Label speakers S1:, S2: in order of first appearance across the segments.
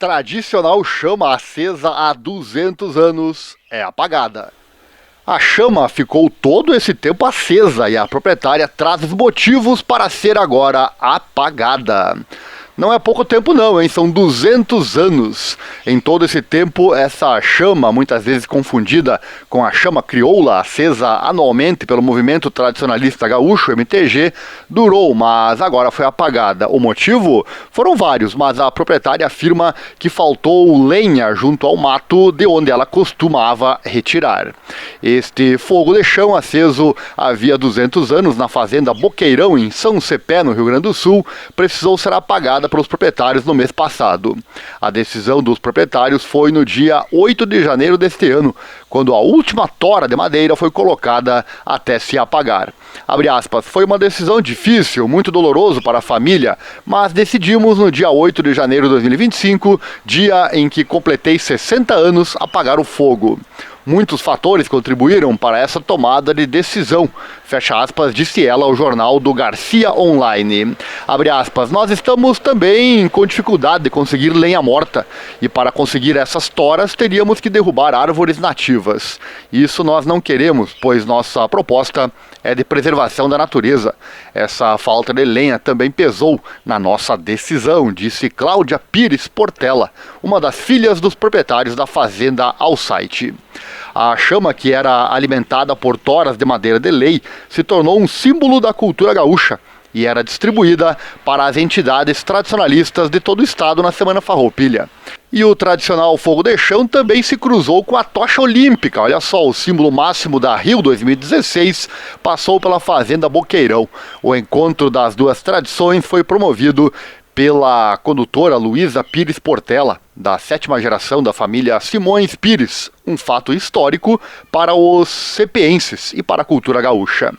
S1: tradicional chama acesa há 200 anos é apagada. A chama ficou todo esse tempo acesa e a proprietária traz os motivos para ser agora apagada. Não é pouco tempo não, hein? São 200 anos. Em todo esse tempo, essa chama, muitas vezes confundida com a chama crioula, acesa anualmente pelo movimento tradicionalista gaúcho, MTG, durou, mas agora foi apagada. O motivo? Foram vários, mas a proprietária afirma que faltou lenha junto ao mato de onde ela costumava retirar. Este fogo de chão aceso havia 200 anos na fazenda Boqueirão, em São Cepé, no Rio Grande do Sul, precisou ser apagada pelos proprietários no mês passado. A decisão dos proprietários foi no dia 8 de janeiro deste ano, quando a última tora de madeira foi colocada até se apagar. Abre aspas, foi uma decisão difícil, muito doloroso para a família, mas decidimos no dia 8 de janeiro de 2025, dia em que completei 60 anos, apagar o fogo. Muitos fatores contribuíram para essa tomada de decisão, fecha aspas, disse ela ao jornal do Garcia Online. Abre aspas, nós estamos também com dificuldade de conseguir lenha morta, e para conseguir essas toras teríamos que derrubar árvores nativas. Isso nós não queremos, pois nossa proposta é de preservação da natureza. Essa falta de lenha também pesou na nossa decisão, disse Cláudia Pires Portela, uma das filhas dos proprietários da fazenda ao site. A chama, que era alimentada por toras de madeira de lei, se tornou um símbolo da cultura gaúcha e era distribuída para as entidades tradicionalistas de todo o estado na Semana Farroupilha. E o tradicional fogo de chão também se cruzou com a tocha olímpica. Olha só, o símbolo máximo da Rio 2016 passou pela fazenda Boqueirão. O encontro das duas tradições foi promovido pela condutora Luísa Pires Portela, da 7ª geração da família Simões Pires, um fato histórico para os cepeenses e para a cultura gaúcha.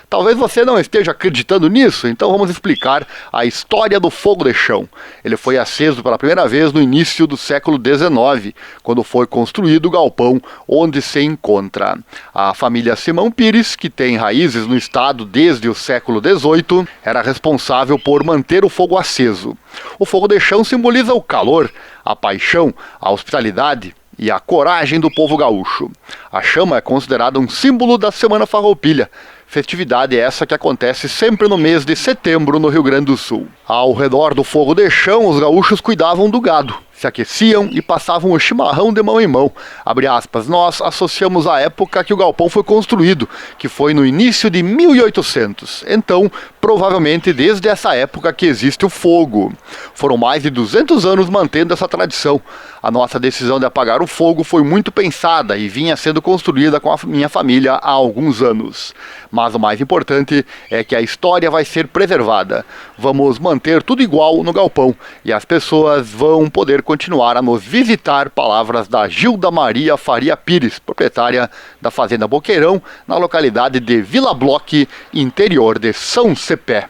S1: Talvez você não esteja acreditando nisso, então vamos explicar a história do fogo de chão. Ele foi aceso pela primeira vez no início do século XIX, quando foi construído o galpão onde se encontra. A família Simão Pires, que tem raízes no estado desde o século XVIII, era responsável por manter o fogo aceso. O fogo de chão simboliza o calor, a paixão, a hospitalidade e a coragem do povo gaúcho. A chama é considerada um símbolo da Semana Farroupilha, festividade essa que acontece sempre no mês de setembro no Rio Grande do Sul. Ao redor do fogo de chão, os gaúchos cuidavam do gado, se aqueciam e passavam o chimarrão de mão em mão. Abre aspas, nós associamos a época que o galpão foi construído, que foi no início de 1800. Então, provavelmente desde essa época que existe o fogo. Foram mais de 200 anos mantendo essa tradição. A nossa decisão de apagar o fogo foi muito pensada e vinha sendo construída com a minha família há alguns anos. Mas o mais importante é que a história vai ser preservada. Vamos manter tudo igual no galpão e as pessoas vão poder continuar a nos visitar. Palavras da Gilda Maria Faria Pires, proprietária da Fazenda Boqueirão, na localidade de Vila Bloque, interior de São Cepé.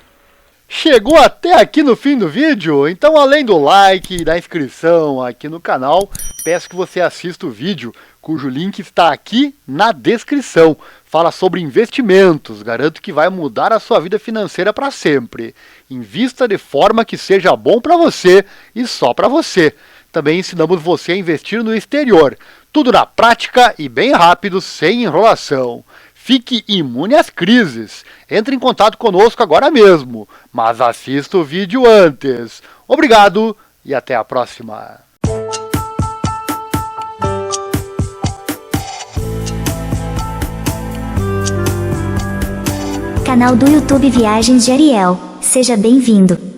S1: Chegou até aqui no fim do vídeo? Então, além do like e da inscrição aqui no canal, peço que você assista o vídeo, cujo link está aqui na descrição. Fala sobre investimentos, garanto que vai mudar a sua vida financeira para sempre. Invista de forma que seja bom para você e só para você. Também ensinamos você a investir no exterior. Tudo na prática e bem rápido, sem enrolação. Fique imune às crises. Entre em contato conosco agora mesmo, mas assista o vídeo antes. Obrigado e até a próxima.
S2: Canal do YouTube Viagens de Ariel. Seja bem-vindo.